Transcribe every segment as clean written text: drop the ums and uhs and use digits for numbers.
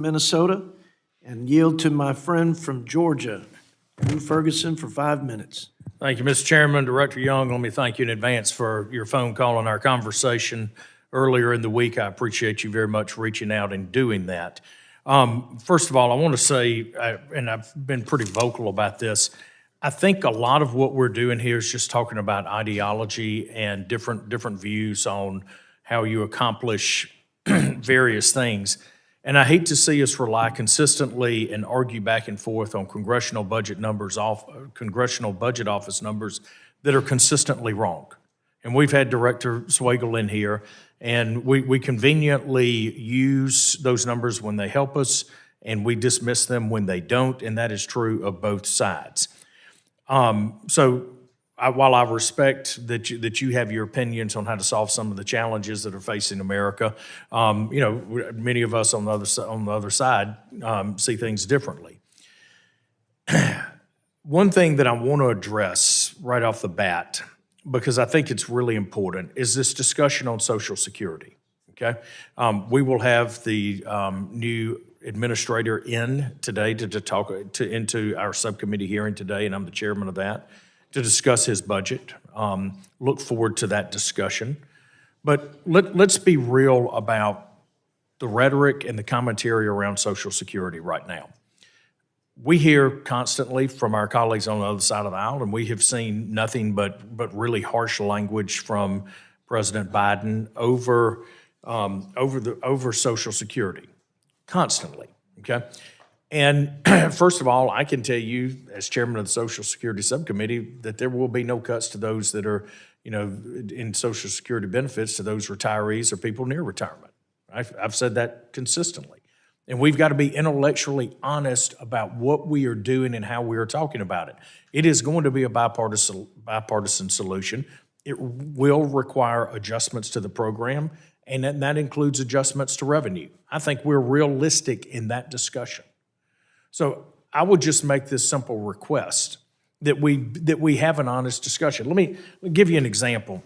Minnesota, and yield to my friend from Georgia, Ferguson, for 5 minutes. Thank you, Mr. Chairman. Director Young, let me thank you in advance for your phone call and our conversation earlier in the week. I appreciate you very much reaching out and doing that. First of all, I want to say, and I've been pretty vocal about this, I think a lot of what we're doing here is just talking about ideology and different views on how you accomplish various things. And I hate to see us rely consistently and argue back and forth on congressional budget office numbers that are consistently wrong. And we've had Director Swagel in here, and we conveniently use those numbers when they help us, and we dismiss them when they don't, and that is true of both sides. While I respect that you have your opinions on how to solve some of the challenges that are facing America, many of us on the other side see things differently. One thing that I want to address right off the bat, because I think it's really important, is this discussion on Social Security. Okay, we will have the new administrator in today to talk into our subcommittee hearing today, and I'm the chairman of that, to discuss his budget. Look forward to that discussion. But let's be real about the rhetoric and the commentary around Social Security right now. We hear constantly from our colleagues on the other side of the aisle, and we have seen nothing but really harsh language from President Biden over Social Security, constantly, okay? And first of all, I can tell you, as chairman of the Social Security Subcommittee, that there will be no cuts to those that are, in Social Security benefits to those retirees or people near retirement. I've said that consistently. And we've got to be intellectually honest about what we are doing and how we are talking about it. It is going to be a bipartisan solution. It will require adjustments to the program, and that includes adjustments to revenue. I think we're realistic in that discussion. So I would just make this simple request that we have an honest discussion. Let me give you an example.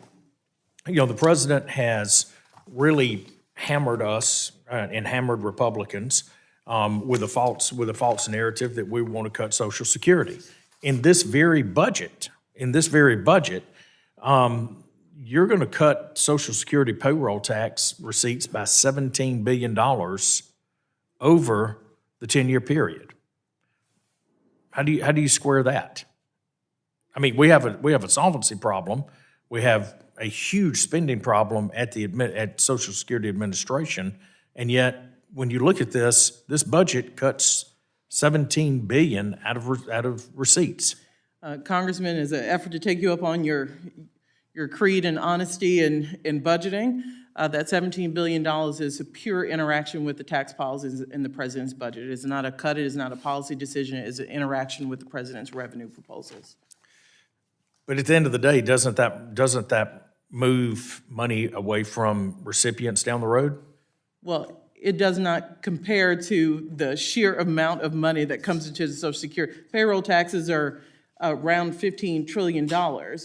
The president has really hammered us and hammered Republicans with a false narrative that we want to cut Social Security. In this very budget, you're going to cut Social Security payroll tax receipts by $17 billion over the 10-year period. How do you square that? I mean, we have a solvency problem. We have a huge spending problem at Social Security Administration, and yet when you look at this budget cuts $17 billion out of receipts. Congressman, as an effort to take you up on your creed and honesty in budgeting, that $17 billion is a pure interaction with the tax policies in the president's budget. It is not a cut, it is not a policy decision, it is an interaction with the president's revenue proposals. But at the end of the day, doesn't that move money away from recipients down the road? Well, it does not compare to the sheer amount of money that comes into the Social Security. Payroll taxes are around $15 trillion.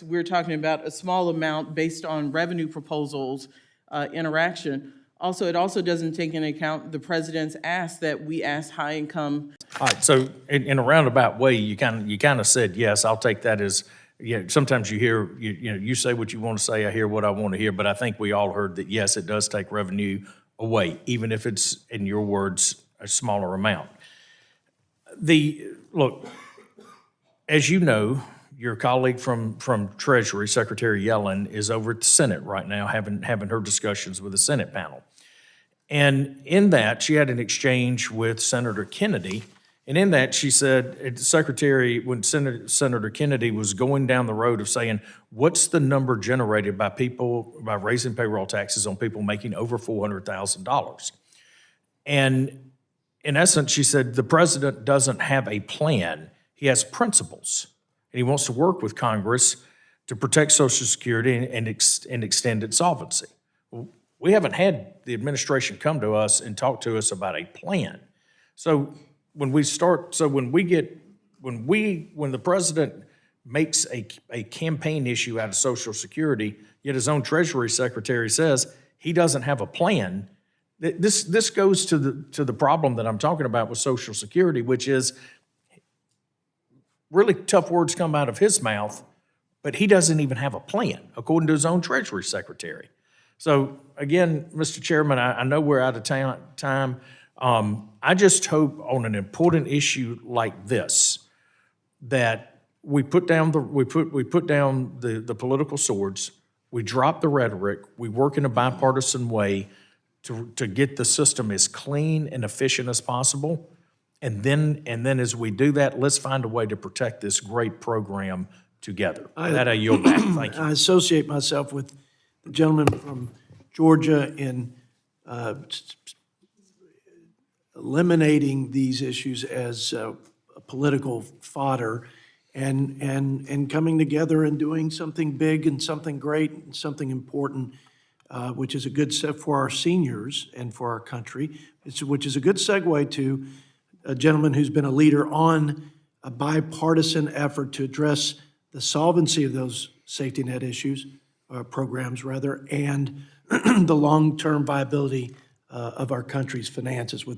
We're talking about a small amount based on revenue proposals interaction. Also, it also doesn't take into account the president's ask that we ask high income. All right, so in a roundabout way, you kind of said, yes, I'll take that as, sometimes you hear, you say what you want to say, I hear what I want to hear, but I think we all heard that, yes, it does take revenue away, even if it's, in your words, a smaller amount. Look, as you know, your colleague from Treasury, Secretary Yellen, is over at the Senate right now having her discussions with the Senate panel. And in that, she had an exchange with Senator Kennedy. And in that, she said, when Senator Kennedy was going down the road of saying, what's the number generated by raising payroll taxes on people making over $400,000? And in essence, she said, the president doesn't have a plan. He has principles. And he wants to work with Congress to protect Social Security and extend its solvency. Well, we haven't had the administration come to us and talk to us about a plan. So when the president makes a campaign issue out of Social Security, yet his own Treasury Secretary says he doesn't have a plan, This goes to the problem that I'm talking about with Social Security, which is really tough words come out of his mouth, but he doesn't even have a plan, according to his own Treasury Secretary. So again, Mr. Chairman, I know we're out of time. I just hope on an important issue like this that we put down the political swords, we drop the rhetoric, we work in a bipartisan way to get the system as clean and efficient as possible. And then as we do that, let's find a way to protect this great program together. That I yield back. Thank you. I associate myself with the gentleman from Georgia in eliminating these issues as a political fodder and coming together and doing something big and something great and something important, which is a good step for our seniors and for our country, which is a good segue to a gentleman who's been a leader on a bipartisan effort to address the solvency of those safety net issues, programs rather, and the long-term viability of our country's finances. With